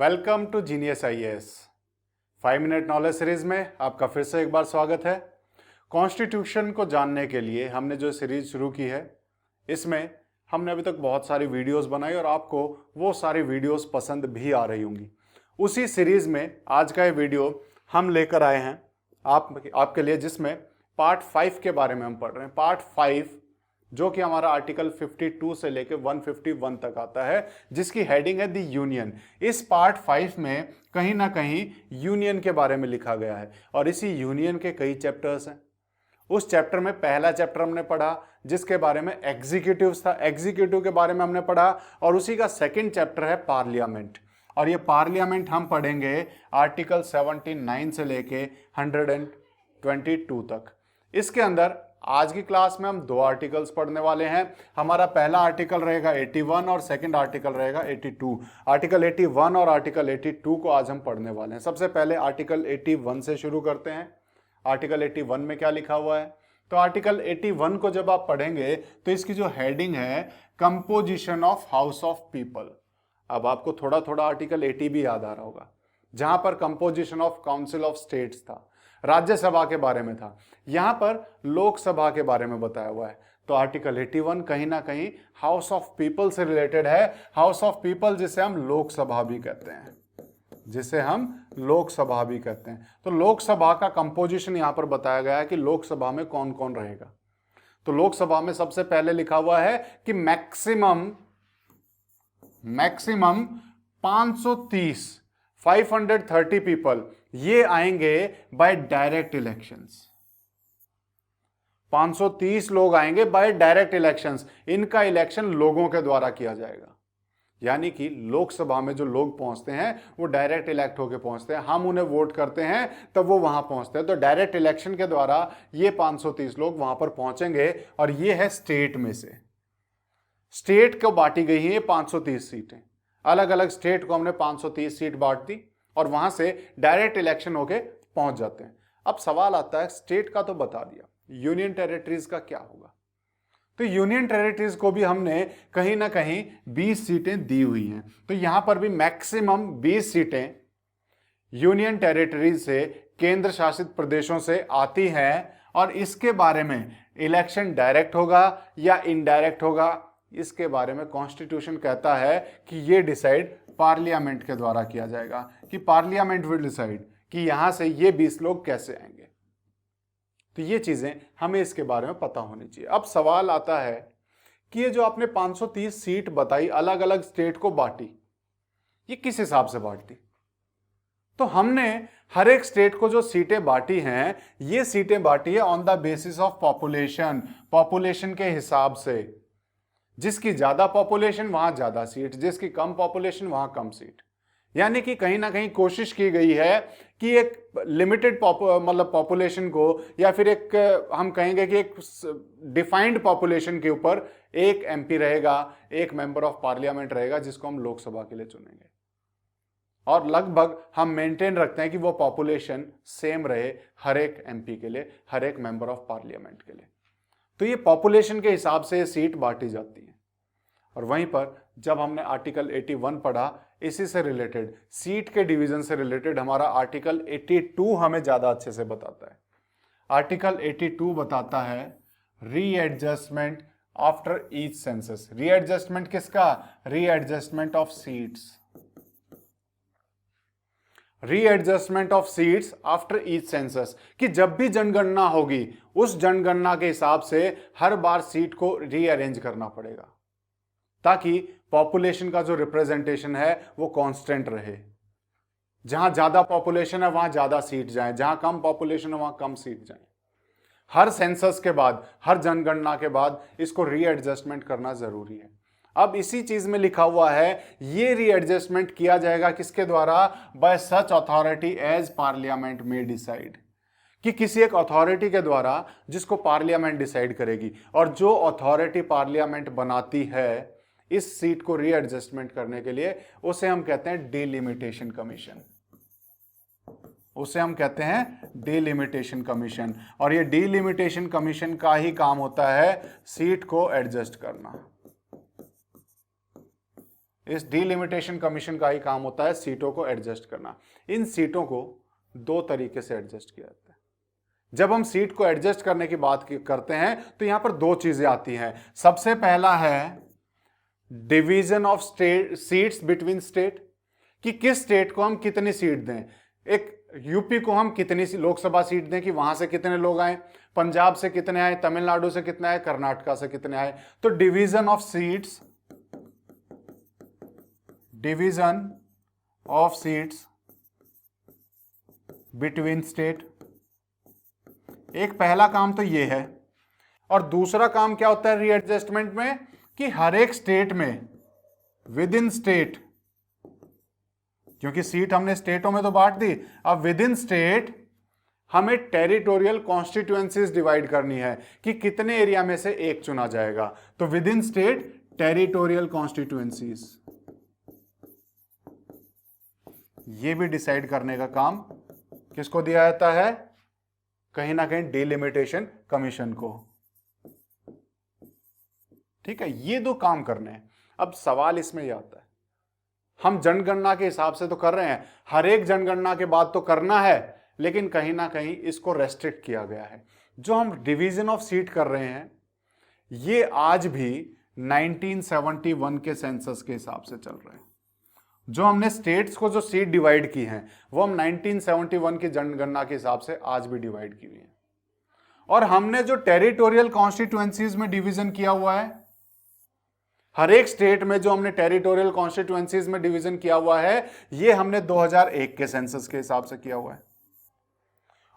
Welcome to Genius IAS 5 minute knowledge series में आपका फिर से एक बार स्वागत है। कॉन्स्टिट्यूशन को जानने के लिए हमने जो सीरीज शुरू की है, इसमें हमने अभी तक बहुत सारी वीडियोस बनाई और आपको वो सारी वीडियोस पसंद भी आ रही होंगी। उसी सीरीज में आज का ये वीडियो हम लेकर आए हैं आपके लिए, जिसमें पार्ट 5 के बारे में हम पढ़ रहे हैं। पार्ट 5 जो कि हमारा आर्टिकल 52 से लेकर 151 तक आता है, जिसकी हेडिंग है द यूनियन। इस पार्ट 5 में कहीं ना कहीं यूनियन के बारे में लिखा गया है और इसी यूनियन के कई चैप्टर्स हैं। उस चैप्टर में पहला चैप्टर हमने पढ़ा जिसके बारे में एग्जीक्यूटिव्स था, एग्जीक्यूटिव के बारे में हमने पढ़ा, और उसी का सेकंड चैप्टर है पार्लियामेंट। और ये पार्लियामेंट हम पढ़ेंगे आर्टिकल 79 से लेके 122 तक। इसके अंदर आज की क्लास में हम दो आर्टिकल्स पढ़ने वाले हैं। हमारा पहला आर्टिकल रहेगा 81 और सेकंड आर्टिकल रहेगा 82। आर्टिकल 81 और आर्टिकल 82 को आज हम पढ़ने वाले हैं। सबसे पहले आर्टिकल 81 से शुरू करते हैं। आर्टिकल 81 में क्या लिखा हुआ है? तो आर्टिकल 81 को जब आप पढ़ेंगे तो इसकी जो हेडिंग है composition of house of people. अब आपको थोड़ा थोड़ा आर्टिकल 80 भी याद आ रहा होगा, जहां पर composition of council of states था, राज्यसभा के बारे में था। यहां पर लोकसभा के बारे में बताया हुआ है। तो आर्टिकल 81 कहीं ना कहीं हाउस ऑफ पीपल से रिलेटेड है। हाउस ऑफ पीपल जिसे हम लोकसभा भी कहते हैं, तो लोकसभा का कंपोजिशन यहां पर बताया गया है कि लोकसभा में कौन कौन रहेगा। तो लोकसभा में सबसे पहले लिखा हुआ है कि मैक्सिमम 530 पीपल ये आएंगे बाय डायरेक्ट इलेक्शंस। 530 लोग आएंगे बाय डायरेक्ट इलेक्शंस। इनका इलेक्शन लोगों के द्वारा किया जाएगा, यानी कि लोकसभा में जो लोग पहुंचते हैं वो डायरेक्ट इलेक्ट होकर पहुंचते हैं। हम उन्हें वोट करते हैं तब वो वहां पहुंचते हैं। तो डायरेक्ट इलेक्शन के द्वारा ये 530 लोग वहां पर पहुंचेंगे। और ये है स्टेट में से, स्टेट को बांटी गई है ये 530 सीटें। अलग अलग स्टेट को हमने 530 सीट बांट दी और वहां से डायरेक्ट इलेक्शन होके पहुंच जाते हैं। अब सवाल आता है, स्टेट का तो बता दिया, यूनियन टेरिटरीज का क्या होगा? तो यूनियन टेरिटरीज को भी हमने कहीं ना कहीं 20 सीटें दी हुई हैं। तो यहां पर भी मैक्सिमम 20 सीटें यूनियन टेरिटरीज से, केंद्र शासित प्रदेशों से आती हैं। और इसके बारे में इलेक्शन डायरेक्ट होगा या इनडायरेक्ट होगा, इसके बारे में कॉन्स्टिट्यूशन कहता है कि ये डिसाइड पार्लियामेंट के द्वारा किया जाएगा, कि पार्लियामेंट विल डिसाइड कि यहां से ये 20 लोग कैसे आएंगे। तो ये चीजें हमें इसके बारे में पता होनी चाहिए। अब सवाल आता है कि ये जो आपने 530 सीट बताई, अलग अलग स्टेट को बांटी, ये किस हिसाब से बांटी? तो हमने हर एक स्टेट को जो सीटें बांटी हैं, ये सीटें बांटी है on the basis of population के हिसाब से। जिसकी ज्यादा पॉपुलेशन वहां ज्यादा सीट, जिसकी कम पॉपुलेशन वहां कम सीट। यानी कि कहीं ना कहीं कोशिश की गई है कि एक लिमिटेड पॉपुलेशन को, या फिर एक हम कहेंगे कि एक डिफाइंड पॉपुलेशन के ऊपर एक एमपी रहेगा, एक मेंबर ऑफ पार्लियामेंट रहेगा, जिसको हम लोकसभा के लिए चुनेंगे। और लगभग हम मेंटेन रखते हैं कि वो पॉपुलेशन सेम रहे हर एक एमपी के लिए, हर एक मेंबर ऑफ पार्लियामेंट के लिए। तो ये पॉपुलेशन के हिसाब से सीट बांटी जाती है। और वहीं पर जब हमने आर्टिकल 81 पढ़ा, इसी से रिलेटेड, सीट के डिवीजन से रिलेटेड, हमारा आर्टिकल 82 हमें ज्यादा अच्छे से बताता है। आर्टिकल 82 बताता है readjustment after each census. Readjustment किसका? Readjustment of seats. Readjustment of seats after each census, कि जब भी जनगणना होगी उस जनगणना के हिसाब से हर बार सीट को रीअरेंज करना पड़ेगा, ताकि पॉपुलेशन का जो रिप्रेजेंटेशन है वो कांस्टेंट रहे। जहां ज्यादा पॉपुलेशन है वहां ज्यादा सीट जाए, जहां कम पॉपुलेशन है वहां कम सीट जाए। हर सेंसस के बाद, हर जनगणना के बाद इसको रीएडजस्टमेंट करना जरूरी है। अब इसी चीज में लिखा हुआ है, ये रीएडजस्टमेंट किया जाएगा किसके द्वारा? By such authority as parliament में डिसाइड, कि किसी एक अथॉरिटी के द्वारा, जिसको पार्लियामेंट डिसाइड करेगी। और जो अथॉरिटी पार्लियामेंट बनाती है इस सीट को रीएडजस्टमेंट करने के लिए, उसे हम कहते हैं डिलिमिटेशन कमीशन। और ये डिलिमिटेशन कमीशन का ही काम होता है सीट को एडजस्ट करना। इस डिलिमिटेशन कमीशन का ही काम होता है सीटों को एडजस्ट करना। इन सीटों को दो तरीके से एडजस्ट किया जाता है। जब हम सीट को एडजस्ट करने की बात करते हैं तो यहां पर दो चीजें आती हैं। सबसे पहला है division of state seats between state, कि किस स्टेट को हम कितनी सीट दें। एक यूपी को हम कितनी लोकसभा सीट दें कि वहां से कितने लोग आए, पंजाब से कितने आए, तमिलनाडु से कितने आए, कर्नाटका से कितने आए। तो division of seats, division of seats between state, एक पहला काम तो ये है। और दूसरा काम क्या होता है रीएडजस्टमेंट में, कि हर एक स्टेट में विद इन स्टेट, क्योंकि सीट हमने स्टेटों में तो बांट दी, अब विद इन स्टेट हमें टेरिटोरियल कॉन्स्टिट्यूएंसीज डिवाइड करनी है कि कितने एरिया में से एक चुना जाएगा। तो with in state territorial constituencies, ये भी डिसाइड करने का काम किसको दिया जाता है, कहीं ना कहीं डिलिमिटेशन कमीशन को। ठीक है, ये दो काम करने हैं। अब सवाल इसमें यह आता है, हम जनगणना के हिसाब से तो कर रहे हैं, हर एक जनगणना के बाद तो करना है, लेकिन कहीं ना कहीं इसको रेस्ट्रिक्ट किया गया है। जो हम डिवीजन ऑफ सीट कर रहे हैं ये आज भी 1971 के सेंसस के हिसाब से चल रहे हैं। जो हमने स्टेट्स को जो सीट डिवाइड की हैं वो हम 1971 की जनगणना के हिसाब से आज भी डिवाइड की हुई है। और हमने जो टेरिटोरियल कॉन्स्टिट्यूएंसीज में डिवीजन किया हुआ है, हर एक स्टेट में जो हमने टेरिटोरियल कॉन्स्टिट्यूएंसीज में डिवीजन किया हुआ है, ये हमने 2001 के सेंसस के हिसाब से किया हुआ है।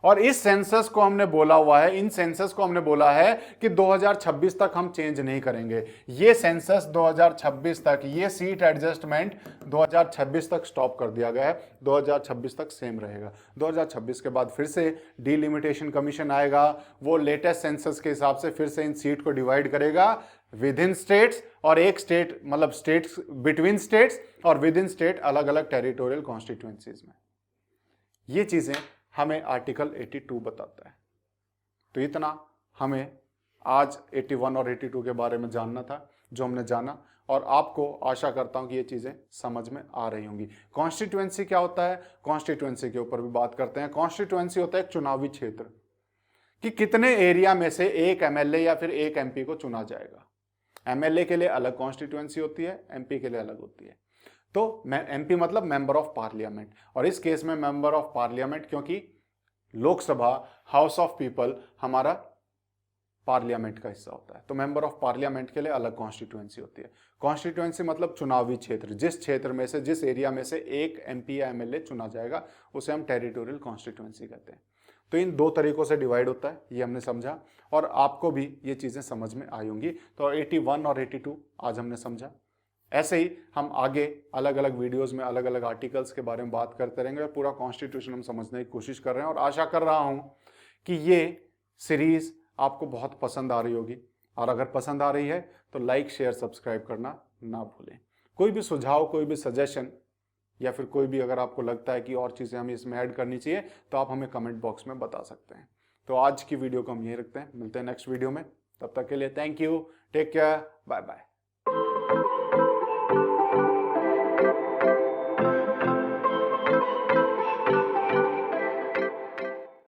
और इस सेंसस को हमने बोला हुआ है, इन सेंसस को हमने बोला है कि 2026 तक हम चेंज नहीं करेंगे। ये सेंसस 2026 तक, ये सीट एडजस्टमेंट 2026 तक स्टॉप कर दिया गया है, 2026 तक सेम रहेगा। 2026 के बाद फिर से डिलिमिटेशन कमीशन आएगा, वो लेटेस्ट सेंसस के हिसाब से फिर से इन सीट को डिवाइड करेगा विद इन स्टेट्स, और एक स्टेट मतलब स्टेट्स बिटवीन स्टेट्स, और विद इन स्टेट अलग अलग टेरिटोरियल कॉन्स्टिट्यूएंसीज में। ये चीजें हमें आर्टिकल 82 बताता है। तो इतना हमें आज 81 और 82 के बारे में जानना था, जो हमने जाना, और आपको आशा करता हूं कि ये चीजें समझ में आ रही होंगी। कॉन्स्टिट्यूएंसी क्या होता है, कॉन्स्टिट्यूएंसी के ऊपर भी बात करते हैं। कॉन्स्टिट्यूएंसी होता है एक चुनावी क्षेत्र, कि कितने एरिया में से एक एमएलए या फिर एक एमपी को चुना जाएगा। एमएलए के लिए अलग कॉन्स्टिट्यूएंसी होती है, एमपी के लिए अलग होती है। तो एमपी मतलब मेंबर ऑफ पार्लियामेंट, और इस केस में मेंबर ऑफ पार्लियामेंट, क्योंकि लोकसभा हाउस ऑफ पीपल हमारा पार्लियामेंट का हिस्सा होता है, तो मेंबर ऑफ पार्लियामेंट के लिए अलग कॉन्स्टिट्यूएंसी होती है। कॉन्स्टिट्यूएंसी मतलब चुनावी क्षेत्र, जिस क्षेत्र में से, जिस एरिया में से एक एमपी या एमएलए चुना जाएगा उसे हम टेरिटोरियल कॉन्स्टिट्यूएंसी कहते हैं। तो इन दो तरीकों से डिवाइड होता है, ये हमने समझा, और आपको भी ये चीजें समझ में आई होंगी। तो 81 और 82 आज हमने समझा। ऐसे ही हम आगे अलग अलग वीडियोस में अलग अलग आर्टिकल्स के बारे में बात करते रहेंगे, और पूरा कॉन्स्टिट्यूशन हम समझने की कोशिश कर रहे हैं, और आशा कर रहा हूं कि ये सीरीज आपको बहुत पसंद आ रही होगी। और अगर पसंद आ रही है तो लाइक शेयर सब्सक्राइब करना ना भूलें। कोई भी सुझाव, कोई भी सजेशन, या फिर कोई भी अगर आपको लगता है कि और चीज़ें हमें इसमें ऐड करनी चाहिए तो आप हमें कमेंट बॉक्स में बता सकते हैं। तो आज की वीडियो को हम यहीं रखते हैं, मिलते हैं नेक्स्ट वीडियो में। तब तक के लिए thank you, take care, bye bye.